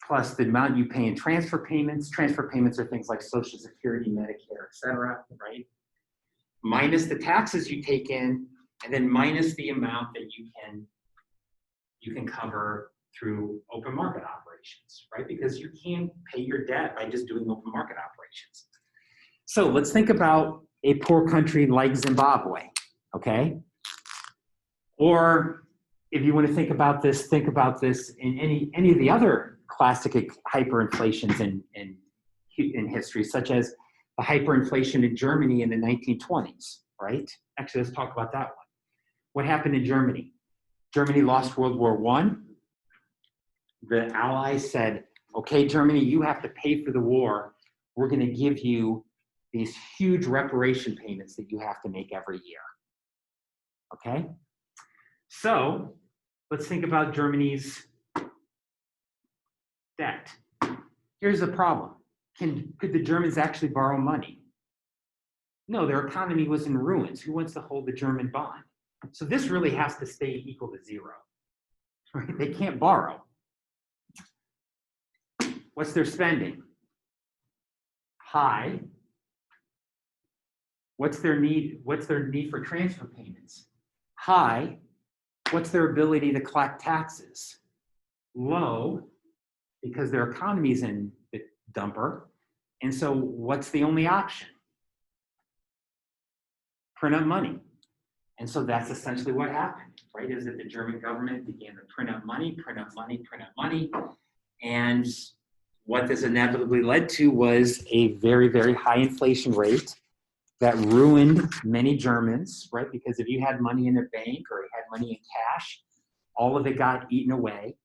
plus the amount you pay in transfer payments. Transfer payments are things like Social Security, Medicare, et cetera, right? Minus the taxes you take in, and then minus the amount that you can cover through open market operations, right? Because you can't pay your debt by just doing open market operations. So let's think about a poor country like Zimbabwe, okay? Or if you want to think about this in any of the other classic hyperinflations in history, such as the hyperinflation in Germany in the 1920s, right? Actually, let's talk about that one. What happened in Germany? Germany lost World War I. The Allies said, okay, Germany, you have to pay for the war. We're going to give you these huge reparation payments that you have to make every year. Okay? So let's think about Germany's debt. Here's the problem. Could the Germans actually borrow money? No, their economy was in ruins. Who wants to hold the German bond? So this really has to stay equal to zero. Right? They can't borrow. What's their spending? High. What's their need for transfer payments? High. What's their ability to collect taxes? Low, because their economy's in the dumper. And so what's the only option? Print up money. And so that's essentially what happened, right? Is that the German government began to print up money, print up money, print up money. And what this inevitably led to was a very, very high inflation rate that ruined many Germans, right? Because if you had money in the bank or you had money in cash, all of it got eaten away.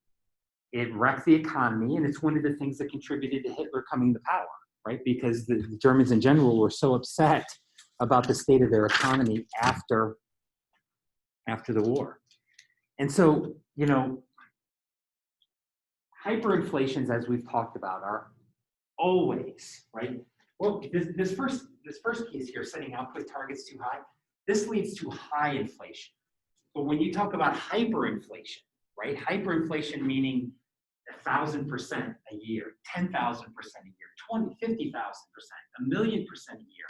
It wrecked the economy, and it's one of the things that contributed to Hitler coming to power, right? Because the Germans in general were so upset about the state of their economy after the war. And so, you know, hyperinflations, as we've talked about, are always, right? Well, this first case here, setting output targets too high, this leads to high inflation. But when you talk about hyperinflation, right? Hyperinflation meaning 1,000% a year, 10,000% a year, 20, 50,000%, 1,000,000% a year.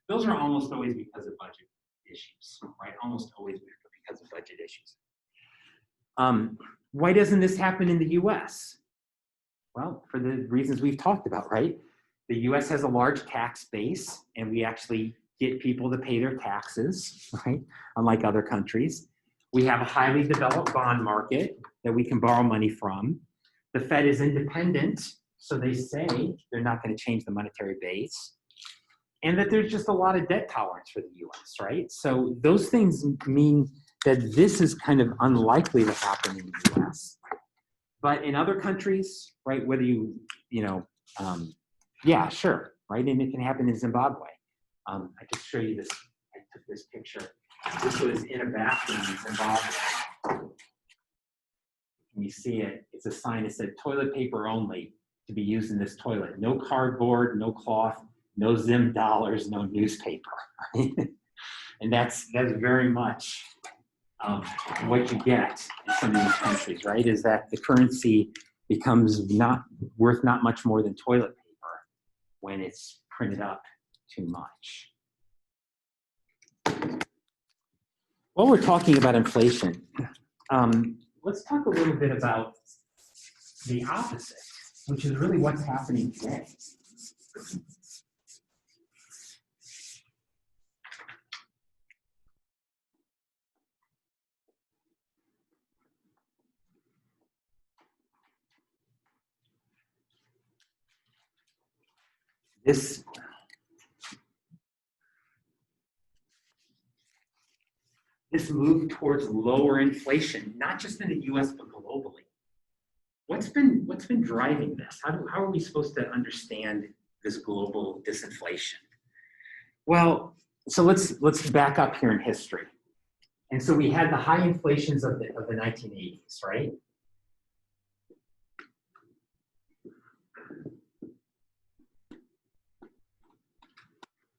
Those are almost always because of budget issues, right? Almost always because of budget issues. Why doesn't this happen in the US? Well, for the reasons we've talked about, right? The US has a large tax base, and we actually get people to pay their taxes, right? Unlike other countries. We have a highly developed bond market that we can borrow money from. The Fed is independent, so they say they're not going to change the monetary base. And that there's just a lot of debt tolerance for the US, right? So those things mean that this is kind of unlikely to happen in the US. But in other countries, right, whether yeah, sure, right? And it can happen in Zimbabwe. I just show you this, I took this picture. This was in a bathroom in Zimbabwe. And you see it, it's a sign that said toilet paper only to be used in this toilet. No cardboard, no cloth, no Zim dollars, no newspaper. Right? And that's very much what you get in some of these countries, right? Is that the currency becomes worth not much more than toilet paper when it's printed up too much. While we're talking about inflation, let's talk a little bit about the opposite, which is really what's happening today. This move towards lower inflation, not just in the US, but globally. What's been driving this? How are we supposed to understand this global disinflation? Well, so let's back up here in history. And so we had the high inflations of the 1980s, right?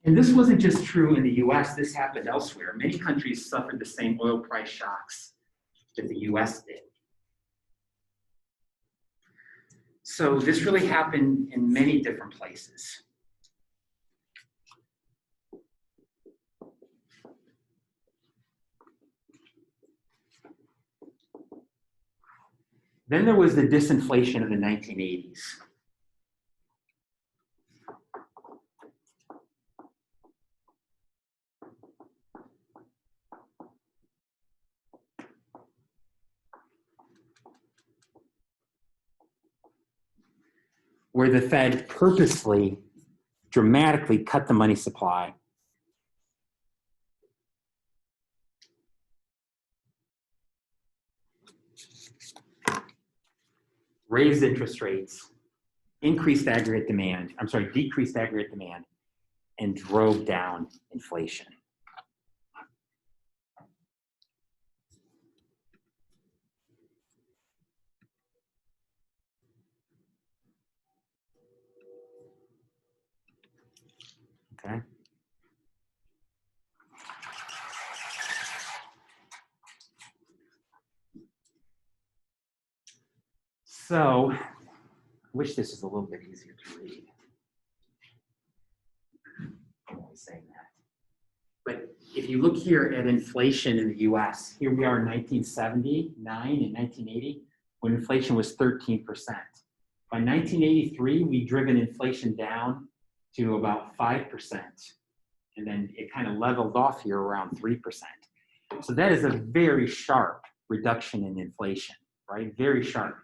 And this wasn't just true in the US, this happened elsewhere. Many countries suffered the same oil price shocks that the US did. So this really happened in many different places. Then there was the disinflation of the 1980s. Where the Fed purposely, dramatically cut the money supply. Raised interest rates, decreased aggregate demand, and drove down inflation. Okay. So, I wish this was a little bit easier to read. I'm always saying that. But if you look here at inflation in the US, here we are in 1979 and 1980, when inflation was 13%. By 1983, we'd driven inflation down to about 5%. And then it kind of leveled off here around 3%. So that is a very sharp reduction in inflation, right? Very sharp.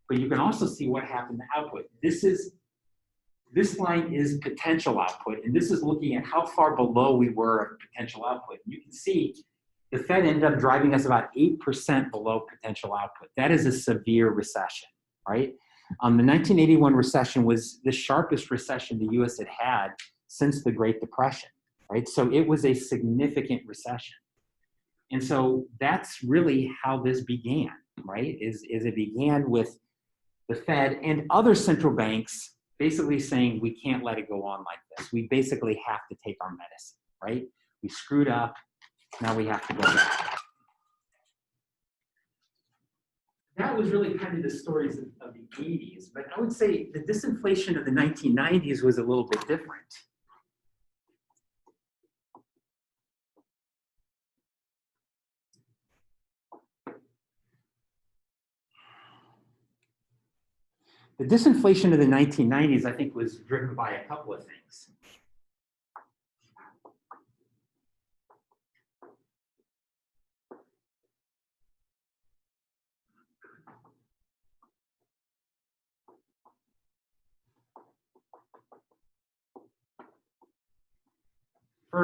But you can also see what happened to output. This line is potential output, and this is looking at how far below we were of potential output. You can see the Fed ended up driving us about 8% below potential output. That is a severe recession, right? The 1981 recession was the sharpest recession the US had had since the Great Depression, right? So it was a significant recession. And so that's really how this began, right? Is it began with the Fed and other central banks basically saying, we can't let it go on like this. We basically have to take our medicine, right? We screwed up, now we have to go back. That was really kind of the stories of the 80s, but I would say the disinflation of the 1990s was a little bit different. The disinflation of the 1990s, I think, was driven by a couple of things.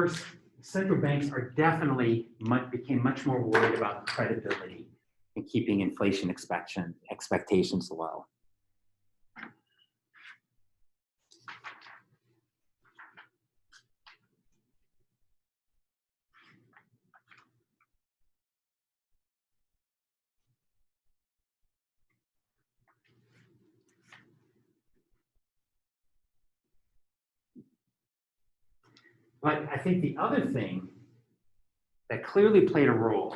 course, central banks are definitely became much more worried about credibility and keeping inflation expectations low. But I think the other thing that clearly played a role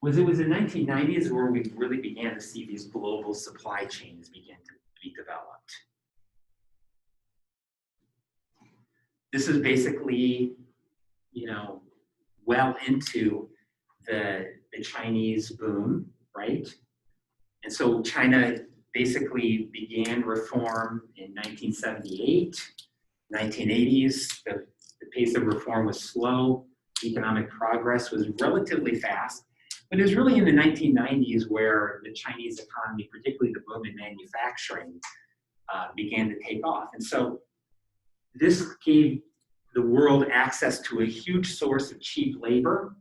was it was the 1990s where we really began to see these global supply chains begin to be developed. This is basically, well into the Chinese boom, right? And so China basically began reform in 1978, 1980s. The pace of reform was slow. Economic progress was relatively fast. But it was really in the 1990s where the Chinese economy, particularly the boom in manufacturing, began to take off. And so this gave the world access to a huge source of cheap labor,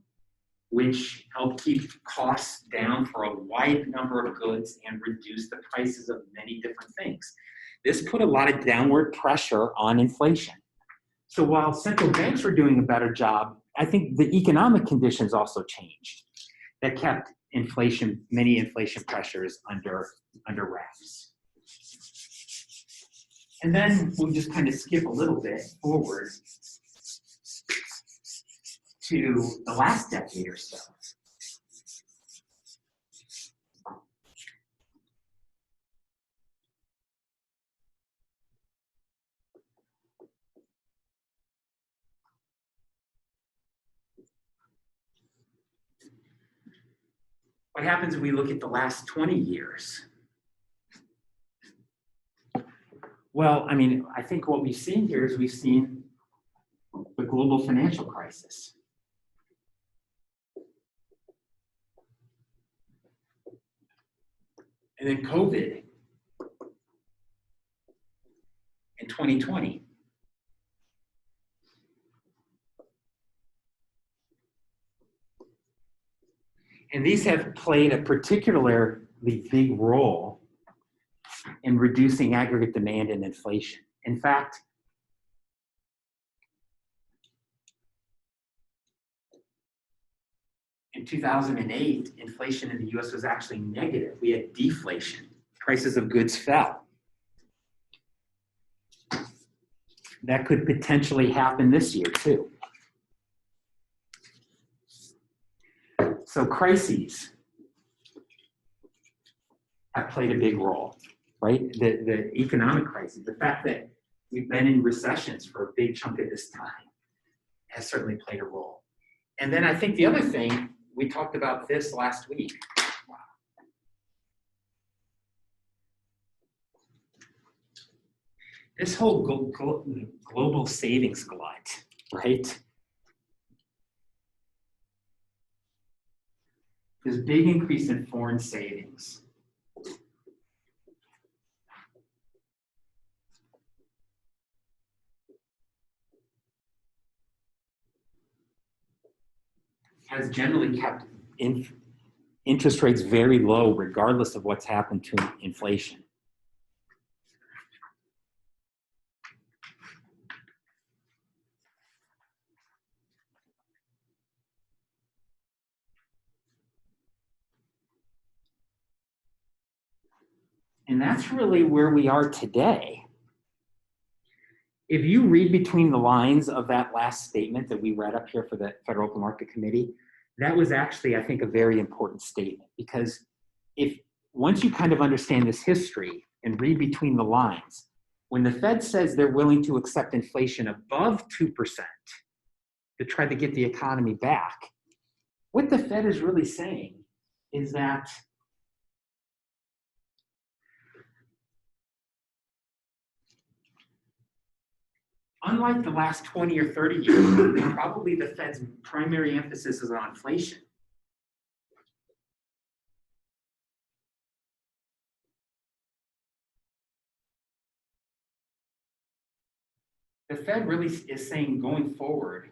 which helped keep costs down for a wide number of goods and reduce the prices of many different things. This put a lot of downward pressure on inflation. So while central banks were doing a better job, I think the economic conditions also changed that kept many inflation pressures under wraps. And then we'll just kind of skip a little bit forward to the last decade or so. What happens if we look at the last 20 years? Well, I mean, I think what we've seen here is we've seen the global financial crisis. And then COVID in 2020. And these have played a particularly big role in reducing aggregate demand and inflation. In fact, in 2008, inflation in the US was actually negative. We had deflation. Prices of goods fell. That could potentially happen this year too. So crises have played a big role, right? The economic crisis, the fact that we've been in recessions for a big chunk of this time has certainly played a role. And then I think the other thing, we talked about this last week. This whole global savings glut, right? This big increase in foreign savings. Has generally kept interest rates very low regardless of what's happened to inflation. And that's really where we are today. If you read between the lines of that last statement that we read up here for the Federal Open Market Committee, that was actually, I think, a very important statement, because once you kind of understand this history and read between the lines, when the Fed says they're willing to accept inflation above 2% to try to get the economy back, what the Fed is really saying is that unlike the last 20 or 30 years, probably the Fed's primary emphasis is on inflation. The Fed really is saying going forward,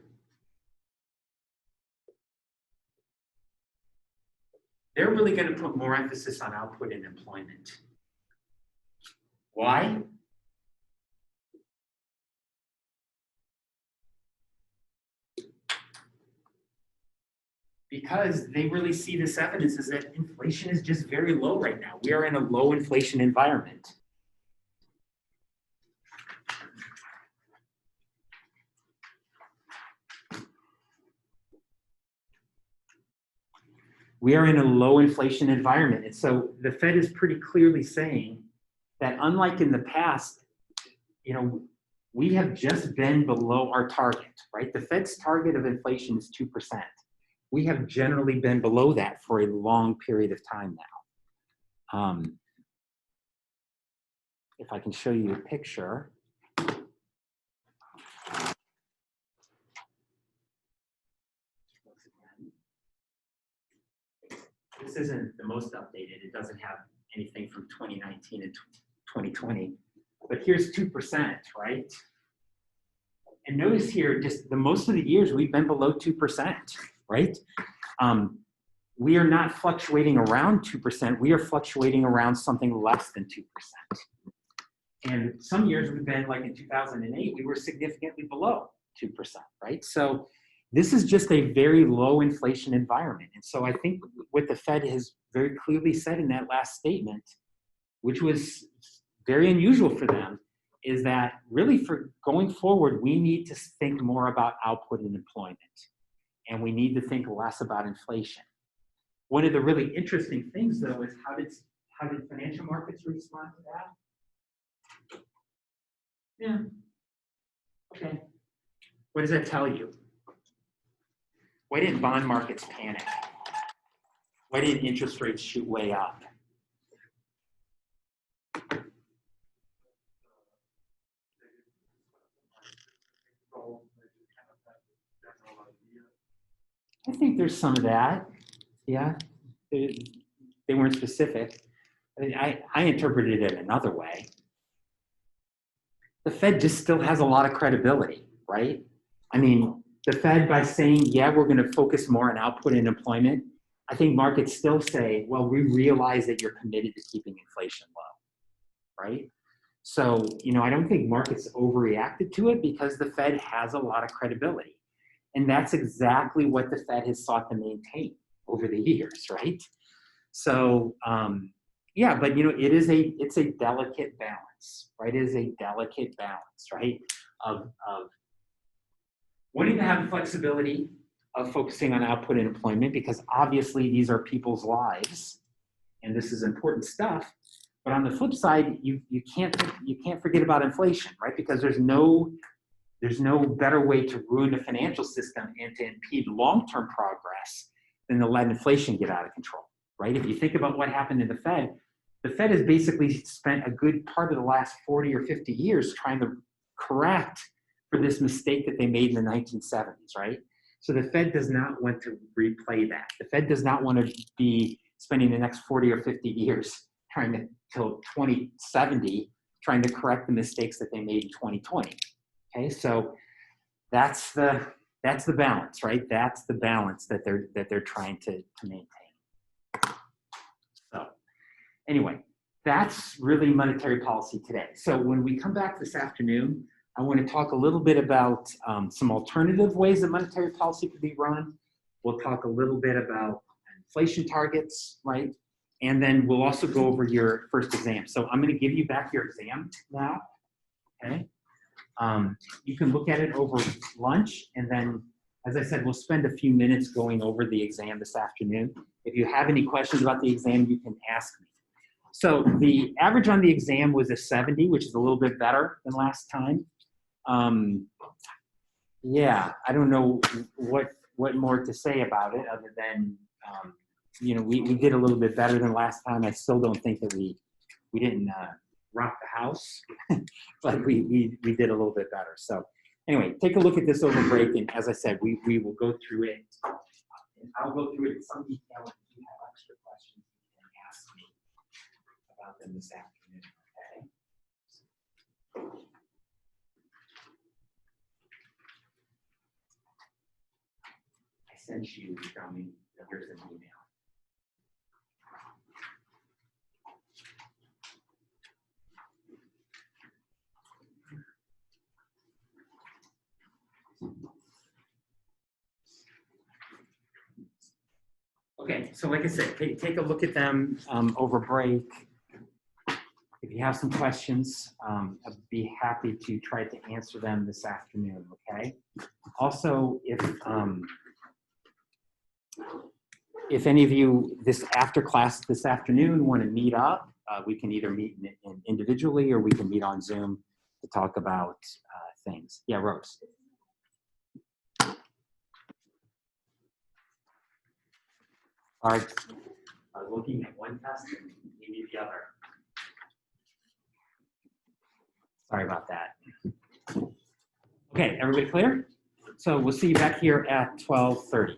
they're really going to put more emphasis on output and employment. Why? Because they really see this evidence is that inflation is just very low right now. We are in a low inflation environment. We are in a low inflation environment. And so the Fed is pretty clearly saying that unlike in the past, we have just been below our target, right? The Fed's target of inflation is 2%. We have generally been below that for a long period of time now. If I can show you a picture. This isn't the most updated. It doesn't have anything from 2019 and 2020. But here's 2%, right? And notice here, just the most of the years we've been below 2%, right? We are not fluctuating around 2%. We are fluctuating around something less than 2%. And some years we've been, like in 2008, we were significantly below 2%, right? So this is just a very low inflation environment. And so I think what the Fed has very clearly said in that last statement, which was very unusual for them, is that really for going forward, we need to think more about output and employment. And we need to think less about inflation. One of the really interesting things, though, is how did financial markets respond to that? Yeah. Okay. What does that tell you? Why didn't bond markets panic? Why didn't interest rates shoot way up? I think there's some of that. Yeah, they weren't specific. I mean, I interpreted it another way. The Fed just still has a lot of credibility, right? I mean, the Fed, by saying, yeah, we're going to focus more on output and employment, I think markets still say, well, we realize that you're committed to keeping inflation low, right? So, I don't think markets overreacted to it because the Fed has a lot of credibility. And that's exactly what the Fed has sought to maintain over the years, right? So, yeah, but it's a delicate balance, right? It is a delicate balance, right? Of wanting to have the flexibility of focusing on output and employment, because obviously these are people's lives, and this is important stuff. But on the flip side, you can't forget about inflation, right? Because there's no better way to ruin the financial system and to impede long-term progress than to let inflation get out of control, right? If you think about what happened in the Fed has basically spent a good part of the last 40 or 50 years trying to correct for this mistake that they made in the 1970s, right? So the Fed does not want to replay that. The Fed does not want to be spending the next 40 or 50 years till 2070 trying to correct the mistakes that they made in 2020. Okay, so that's the balance, right? That's the balance that they're trying to maintain. So anyway, that's really monetary policy today. So when we come back this afternoon, I want to talk a little bit about some alternative ways that monetary policy could be run. We'll talk a little bit about inflation targets, right? And then we'll also go over your first exam. So I'm going to give you back your exam now, okay? You can look at it over lunch, and then, as I said, we'll spend a few minutes going over the exam this afternoon. If you have any questions about the exam, you can ask me. So the average on the exam was a 70, which is a little bit better than last time. Yeah, I don't know what more to say about it other than, we did a little bit better than last time. I still don't think that we didn't rock the house, but we did a little bit better. So Anyway, take a look at this over break, and as I said, we will go through it. And I'll go through it in some detail. If you have extra questions, you can ask me about them this afternoon, okay? I sent you, here's an email. Okay, so like I said, take a look at them over break. If you have some questions, I'd be happy to try to answer them this afternoon, okay? Also, if any of you after class this afternoon want to meet up, we can either meet individually or we can meet on Zoom to talk about things. Yeah, Rose. All right, I was looking at one test and maybe the other. Sorry about that. Okay, everybody clear? So we'll see you back here at 12:30.